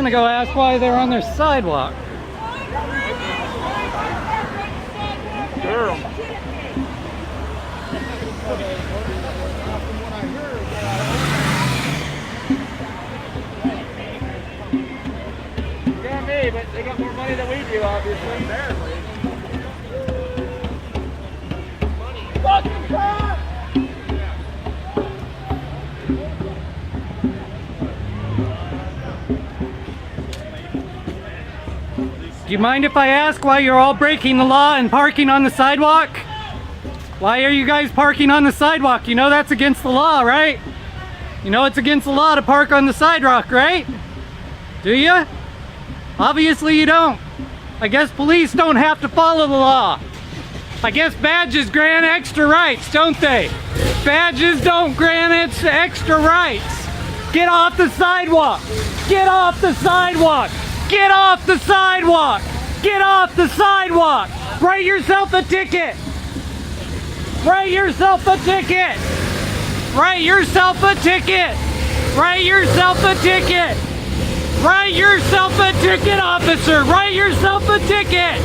gonna go ask why they're on their sidewalk. Girl. Yeah, me, but they got more money than we do, obviously. Barely. Fucking cop! Do you mind if I ask why you're all breaking the law and parking on the sidewalk? Why are you guys parking on the sidewalk? You know that's against the law, right? You know it's against the law to park on the sidewalk, right? Do you? Obviously you don't. I guess police don't have to follow the law. I guess badges grant extra rights, don't they? Badges don't grant extra rights. Get off the sidewalk! Get off the sidewalk! Get off the sidewalk! Get off the sidewalk! Write yourself a ticket! Write yourself a ticket! Write yourself a ticket! Write yourself a ticket! Write yourself a ticket, officer! Write yourself a ticket!